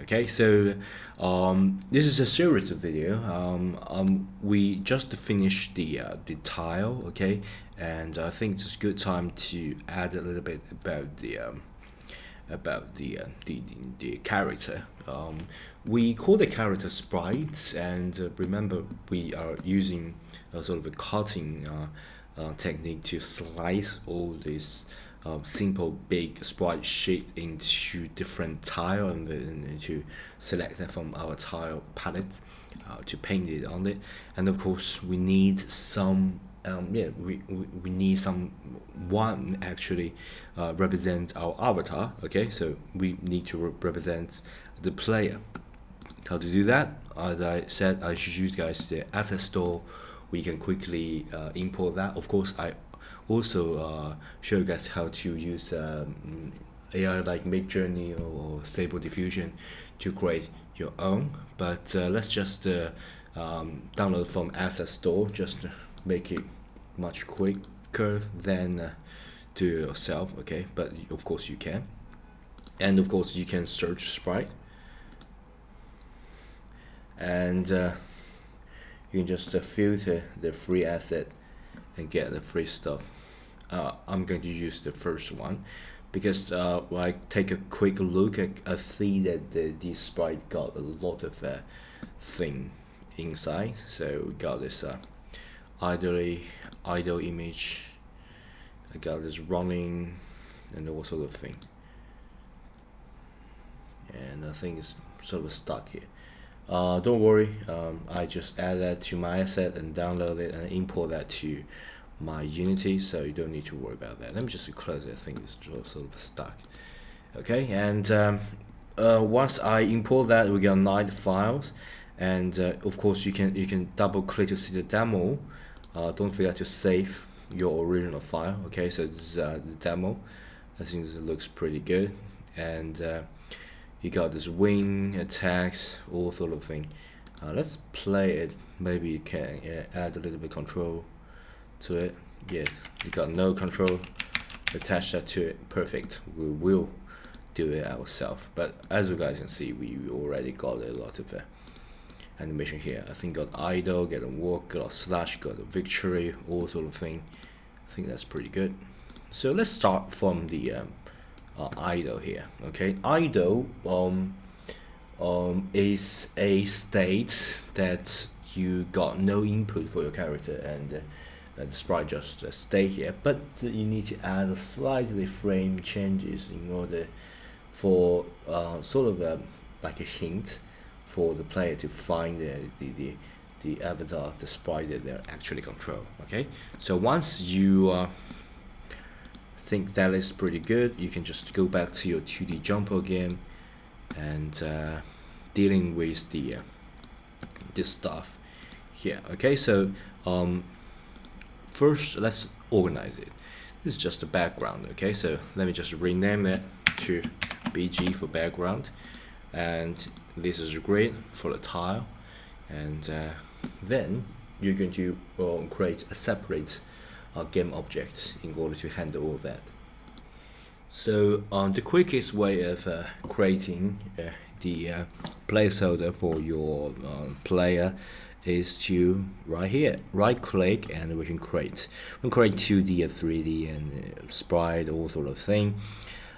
Okay, so this is a series of video. We just finished the tile, okay, and I think it's a good time to add a little bit about the character. We call the character sprite, and remember we are using a sort of a cutting technique to slice all this simple big sprite sheet into different tile and then to select them from our tile palette to paint it on it. And of course we need some we need some one actually represent our avatar. Okay, so we need to represent the player. How to do that? As I said, I should use guys the asset store. We can quickly import that. Of course, I also show you guys how to use AI like Midjourney or Stable Diffusion to create your own. But let's just download from asset store, just to make it much quicker than do it yourself. Okay, but of course you can, and of course you can search sprite, and you can just filter the free asset and get the free stuff. I'm going to use the first one because when I take a quick look, I see that the sprite got a lot of thing inside. So we got this idle image, I got this running and all sort of thing, and I think it's sort of stuck here. Don't worry, I just add that to my asset and download it and import that to my Unity, so you don't need to worry about that. Let me just close it. I think it's sort of stuck. Okay, and once I import that, we get 9 files, and of course you can double click to see the demo. Don't forget to save your original file. Okay, so this is the demo. I think it looks pretty good, and you got this wing attacks, all sort of thing. Let's play it. Maybe you can add a little bit control to it. Yeah, you got no control, attach that to it. Perfect. We will do it ourselves, but as you guys can see, we already got a lot of animation here. I think got idle, got a walk, got a slash, got a victory, all sort of thing. I think that's pretty good. So let's start from the idle here. Okay, idle is a state that you got no input for your character, and the sprite just stay here, but you need to add a slightly frame changes in order for sort of like a hint for the player to find the avatar, the sprite that they're actually control. Okay, so once you think that is pretty good, you can just go back to your 2D jumper game and dealing with the this stuff here. Okay, so first let's organize it. This is just the background. Okay, so let me just rename it to BG for background, and this is grid for the tile, and then you're going to create a separate game object in order to handle all that. So the quickest way of creating the placeholder for your player is to right click, and we can create 2D and 3D and sprite, all sort of thing.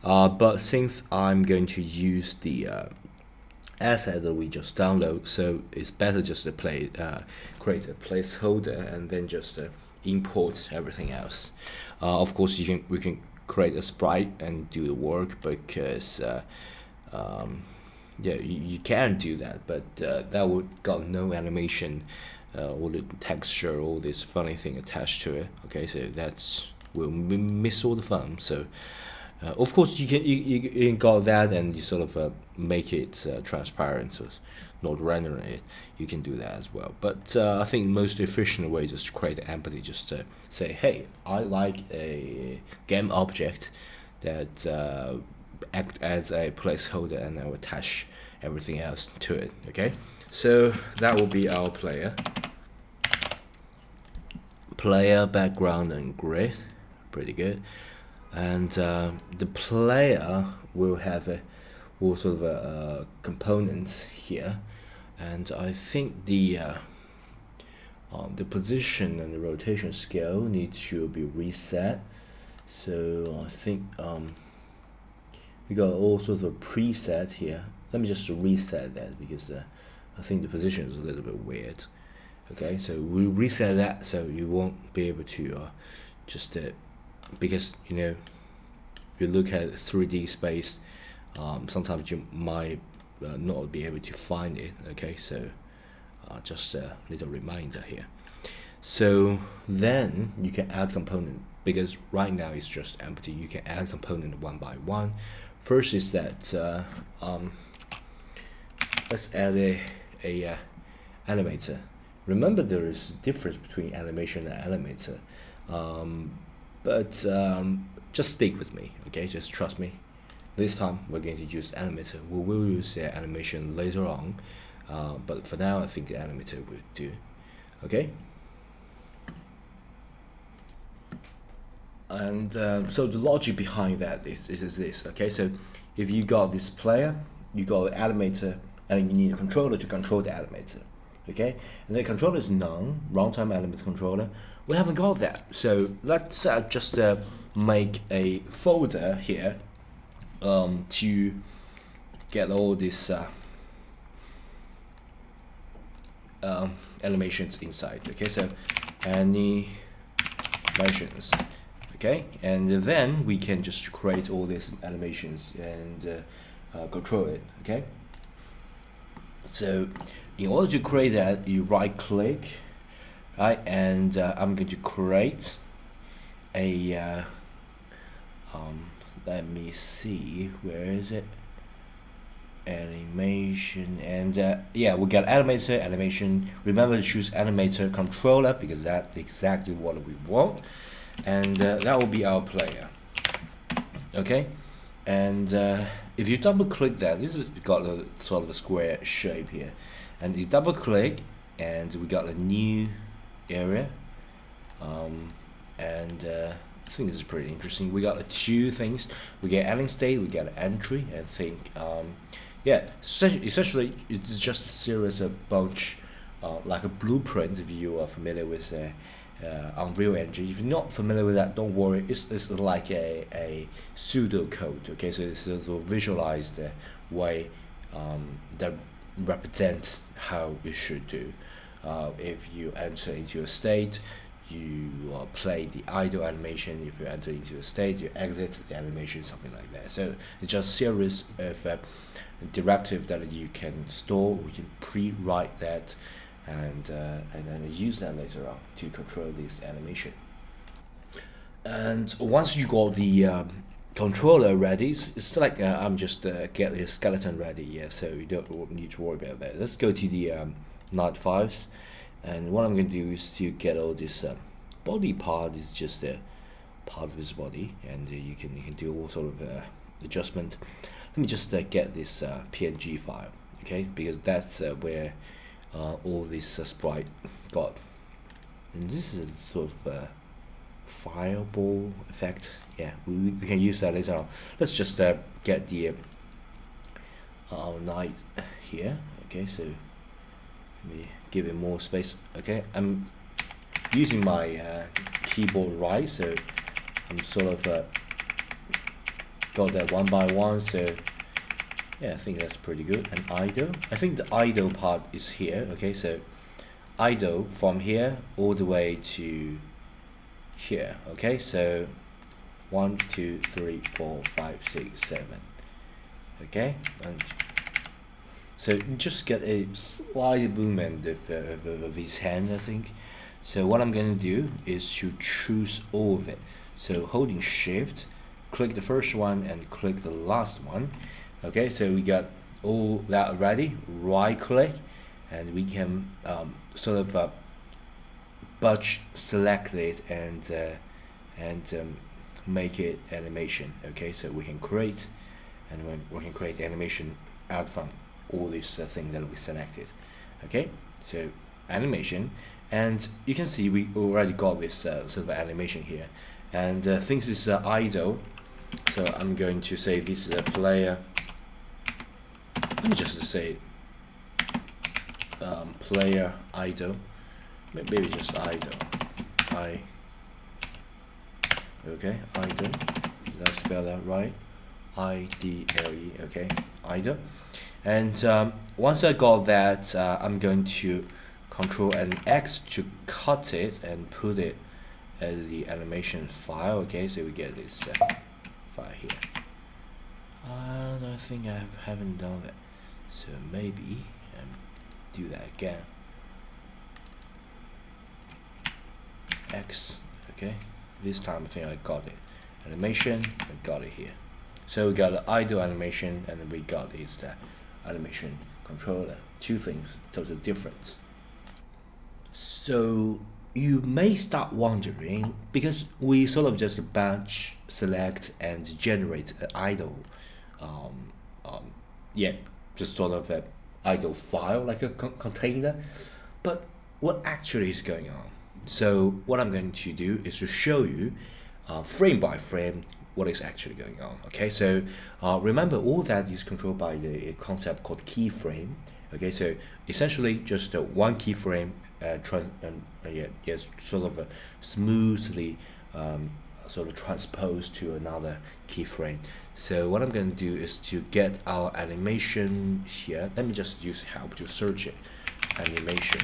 But since I'm going to use the asset that we just download, so it's better just to create a placeholder and then just import everything else. Of course we can create a sprite and do the work, because yeah, you can do that, but that would got no animation, all the texture, all this funny thing attached to it. Okay, so that's will miss all the fun. So of course you can got that, and you sort of make it transparent, so it's not rendering it. You can do that as well, but I think the most efficient way is just to create empathy. Just to say, hey, I like a game object that act as a placeholder, and I will attach everything else to it. Okay, so that will be our player background and grid. Pretty good. And the player will have all sort of components here, and I think the position and the rotation scale need to be reset. So I think we got all sorts of preset here. Let me just reset that because I think the position is a little bit weird. Okay, so we reset that so you won't be able to just because you look at 3D space, sometimes you might not be able to find it. Okay, so just a little reminder here. So then you can add component, because right now it's just empty. You can add component one by one. First is that let's add a animator. Remember, there is a difference between animation and animator, but just stick with me, okay? Just trust me. This time we're going to use animator. We will use animation later on, but for now I think the animator will do. Okay. And so the logic behind that is this. Okay, so if you got this player, you got an animator, and you need a controller to control the animator. Okay, and the controller is none, runtime animator controller. We haven't got that, so let's just make a folder here to get all these animations inside. Okay, so animations. Okay, and then we can just create all these animations and control it. Okay, so in order to create that, you right click, right, and I'm going to create a let me see, where is it, animation, and yeah, we got animator, animation. Remember to choose animator controller because that's exactly what we want, and that will be our player. Okay, and if you double click that, this has got a sort of a square shape here, and you double click and we got a new area, and I think this is pretty interesting. We got two things. We get ending state, we get entry. I think yeah, essentially it's just a series of bunch like a blueprint. If you are familiar with Unreal Engine, if you're not familiar with that, don't worry, it's like a pseudo code. Okay, so it's a visualized way that represents how you should do. If you enter into a state, you play the idle animation. If you enter into a state, you exit the animation, something like that. So it's just a series of directives that you can store. We can pre-write that and then use that later on to control this animation. And once you got the controller ready, it's like I'm just getting a skeleton ready. Yeah, so you don't need to worry about that. Let's go to the NUT files, and what I'm going to do is to get all this body part is just a part of his body, and you can do all sort of adjustment. Let me just get this PNG file, okay, because that's where all this sprite got, and this is a sort of fireball effect. Yeah, we can use that later on. Let's just get the night here. Okay, so let me give it more space. Okay, I'm using my keyboard right, so I'm sort of got that one by one. So yeah, I think that's pretty good. And idle, I think the idle part is here. Okay, so idle from here all the way to here. Okay, so 1 2 3 4 5 6 7. Okay, and so just get a slight movement of his hand, I think. So what I'm going to do is to choose all of it. So holding shift, click the first one and click the last one. Okay, so we got all that ready. Right click, and we can sort of batch select it and make it animation. Okay, so we can create, and we can create animation out from all these things that we selected. Okay, so animation, and you can see we already got this sort of animation here, and things is idle. So I'm going to say this is a player let me just say player idle, maybe just idle, okay, idle, did I spell that right? IDLE, okay, idle. And once I got that, I'm going to Control and X to cut it and put it as the animation file. Okay, so we get this file here. I think I haven't done that, so maybe do that again. X, okay, this time I think I got it. Animation, I got it here. So we got the idle animation, and then we got is the animation controller. Two things totally different. So you may start wondering, because we sort of just batch, select, and generate an idle, yeah, just sort of an idle file like a container. But what actually is going on? So what I'm going to do is to show you frame by frame what is actually going on. Okay, so remember, all that is controlled by the concept called keyframe. Okay, so essentially just one keyframe yes, sort of smoothly sort of transposed to another keyframe. So what I'm going to do is to get our animation here. Let me just use help to search it, animation.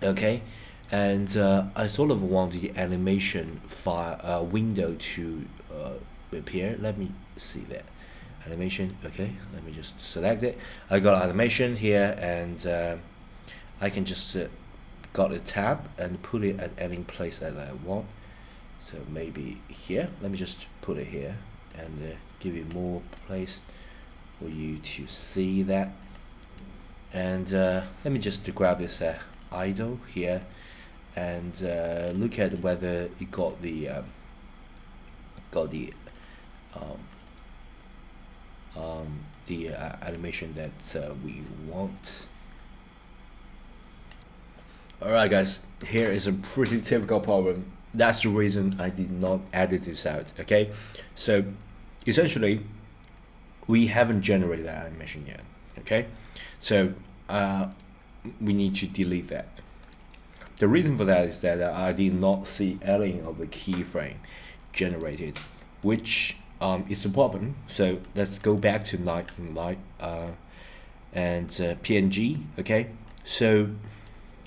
Okay, and I sort of want the animation file window to appear. Let me see that animation. Okay, let me just select it. I got animation here, and I can just got a tab and put it at any place that I want. So maybe here. Let me just put it here and give it more place for you to see that. And let me just grab this idle here and look at whether it got the animation that we want. Alright guys, here is a pretty typical problem. That's the reason I did not edit this out. Okay, so essentially we haven't generated that animation yet. Okay, so we need to delete that. The reason for that is that I did not see any of the keyframe generated, which is a problem. So let's go back to light and PNG. Okay, so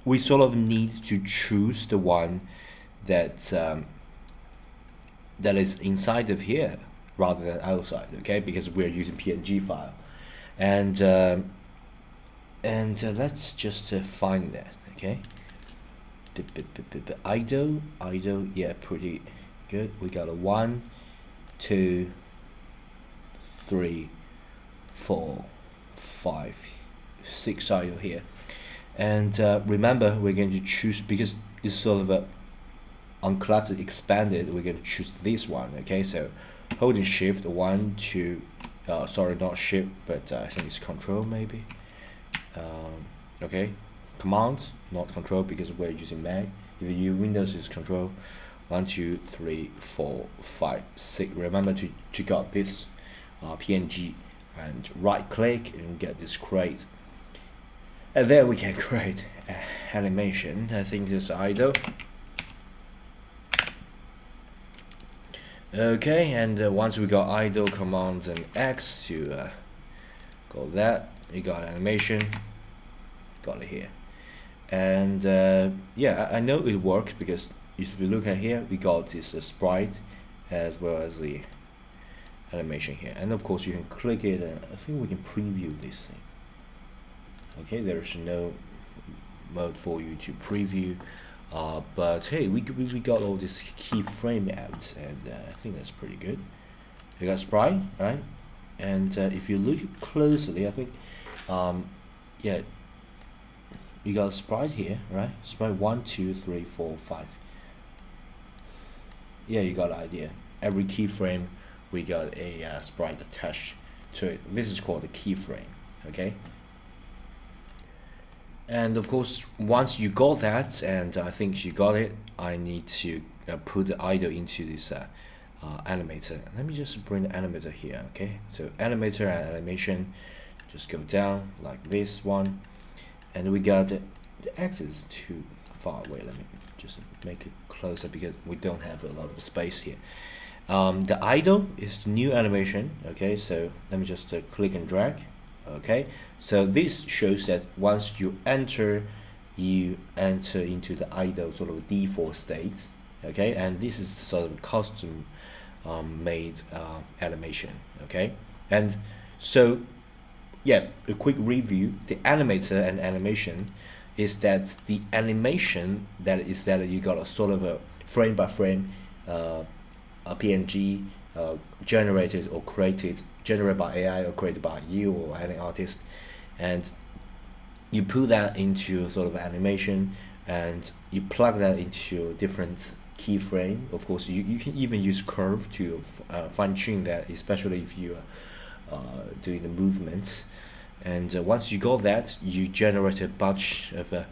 we sort of need to choose the one that that is inside of here rather than outside. Okay, because we're using PNG file, and let's just find that. Okay, idle, yeah, pretty good. We got a 1, 2, 3, 4, 5, 6 idle here. And remember, we're going to choose, because it's sort of a uncluttered expanded, we're going to choose this one. Okay, so holding shift 1, 2, sorry, not shift, but I think it's control maybe. Okay, command, not control, because we're using Mac. If you use Windows, it's control. 1, 2, 3, 4, 5, 6. Remember to got this PNG and right click and get this create. And then we can create animation. I think this idle. Okay, and once we got idle, commands and X to go that, we got animation, got it here. And yeah, I know it works, because if you look at here, we got this sprite as well as the animation here. And of course you can click it, and I think we can preview this thing. Okay, there's no mode for you to preview, but hey, we got all this keyframe out, and I think that's pretty good. You got sprite, right? And if you look closely, I think yeah, you got sprite here, right? Sprite 1, 2, 3, 4, 5. Yeah, you got the idea. Every keyframe we got a sprite attached to it. This is called a keyframe. Okay. And of course, once you got that, and I think you got it, I need to put the idle into this animator. Let me just bring the animator here. Okay, so animator and animation just go down like this one, and we got the axis too far away. Let me just make it closer because we don't have a lot of space here. The idle is the new animation. Okay, so let me just click and drag. Okay, so this shows that once you enter into the idle sort of default state. Okay, and this is sort of custom made animation. Okay, and so yeah, a quick review. The animator and animation is that the animation that you got a sort of a frame by frame a PNG generated or generated by AI or created by you or any artist, and you put that into sort of animation and you plug that into different keyframe. Of course, you can even use curve to fine-tune that, especially if you are doing the movements. And once you got that, you generate a bunch of a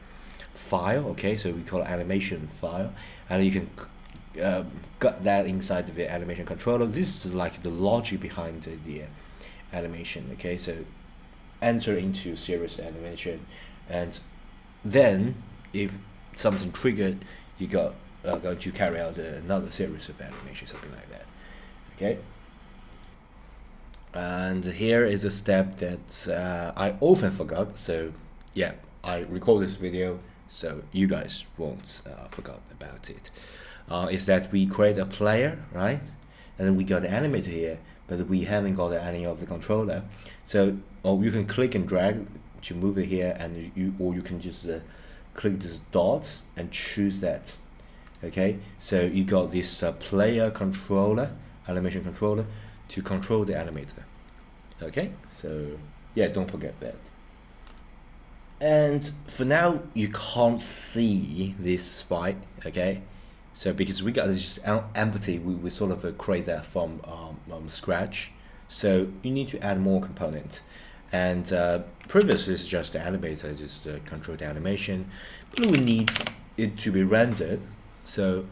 file. Okay, so we call it animation file, and you can got that inside the animation controller. This is like the logic behind the animation. Okay, so enter into serious animation, and then if something triggered, you got going to carry out another series of animation, something like that. Okay, and here is a step that I often forgot, so yeah, I record this video so you guys won't forget about it. Is that we create a player, right? And then we got the animator here, but we haven't got any of the controller. So you can click and drag to move it here, and you can just click this dot and choose that. Okay, so you got this player controller, animation controller, to control the animator. Okay, so yeah, don't forget that. And for now, you can't see this sprite. Okay, so because we got this just empty, we sort of create that from scratch. So you need to add more component. And previously it's just the animator, just control the animation, but we need it to be rendered. So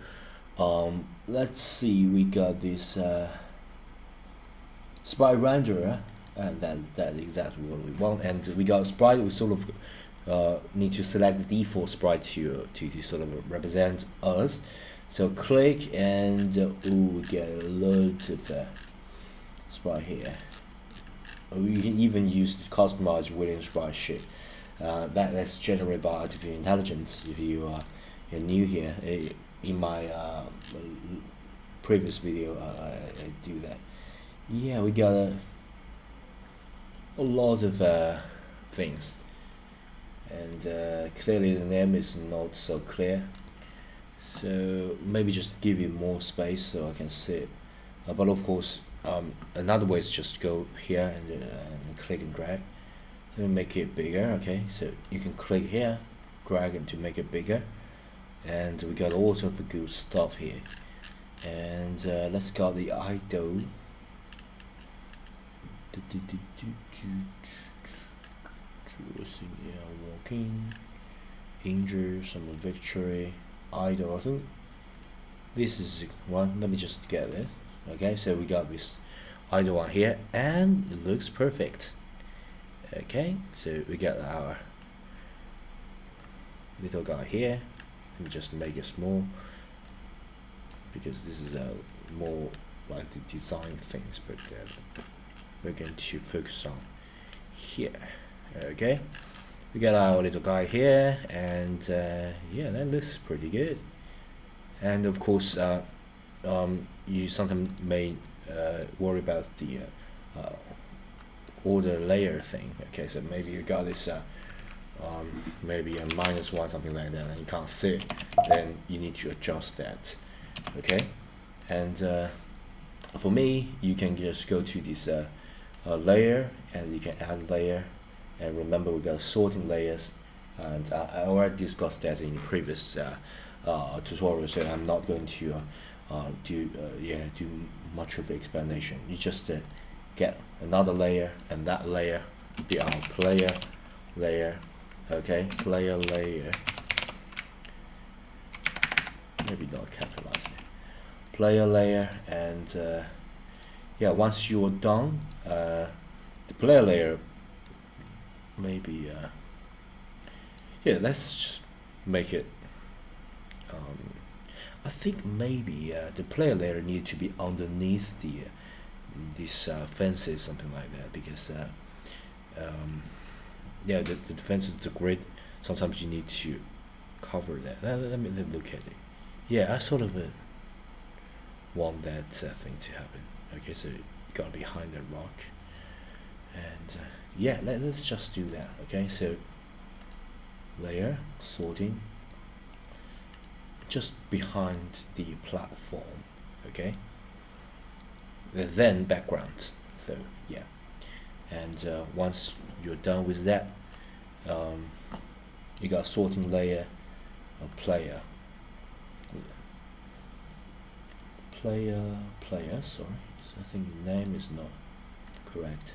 let's see, we got this sprite renderer, and that's exactly what we want. And we got sprite. We sort of need to select the default sprite to sort of represent us. So click, and we get a lot of sprite here. You can even use the customized William sprite shit. That's generated by artificial intelligence. If you are new here, in my previous video, I do that. Yeah, we got a lot of things, and clearly the name is not so clear. So maybe just give you more space so I can see it. But of course, another way is just go here and click and drag and make it bigger. Okay, so you can click here, drag it to make it bigger, and we got all sorts of good stuff here. And let's got the idol. Walking, injured, some victory, idol. I think this is one. Let me just get this. Okay, so we got this idle one here, and it looks perfect. Okay, so we got our little guy here. Let me just make it small because this is more like the design things, but we're going to focus on here. Okay, we got our little guy here, and yeah, that looks pretty good. And of course, you sometimes may worry about the order layer thing. Okay, so maybe you got this maybe a -1, something like that, and you can't see it, then you need to adjust that. Okay, and for me, you can just go to this layer, and you can add layer. And remember, we got sorting layers, and I already discussed that in the previous tutorial, so I'm not going to do much of the explanation. You just get another layer, and that layer be our player layer. Okay, player layer, maybe not capitalize it, player layer. And yeah, once you're done, the player layer maybe yeah, let's just make it I think maybe the player layer need to be underneath the these fences, something like that, because yeah, the fences, the grid, sometimes you need to cover that. Let me look at it. Yeah, I sort of want that thing to happen. Okay, so you got behind that rock, and yeah, let's just do that. Okay, so layer sorting just behind the platform. Okay, then background. So yeah, and once you're done with that, you got sorting layer, a player, sorry, I think the name is not correct.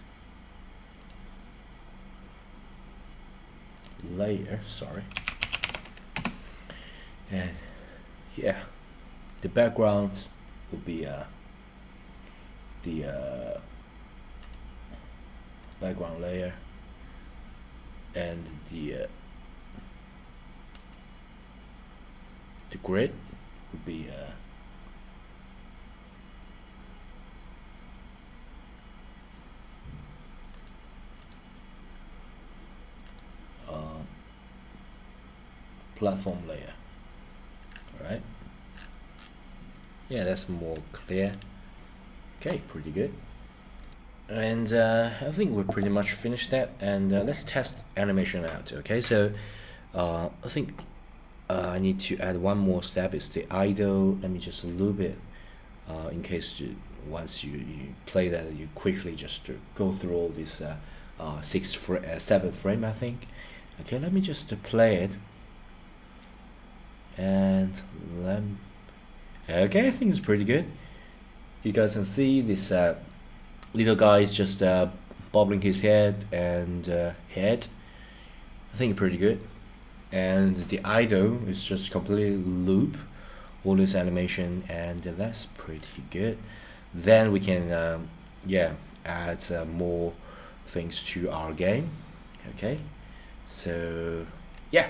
Layer, sorry. And yeah, the background will be the background layer, and the grid would be platform layer. Alright, yeah, that's more clear. Okay, pretty good. And I think we're pretty much finished that, and let's test animation out. Okay, so I think I need to add one more step. It's the idle. Let me just loop it in case once you play that, you quickly just go through all this 7 frame, I think. Okay, let me just play it, and okay, I think it's pretty good. You guys can see this little guy is just bobbling his head and head. I think pretty good. And the idle is just completely loop all this animation, and that's pretty good. Then we can yeah, add more things to our game. Okay, so yeah,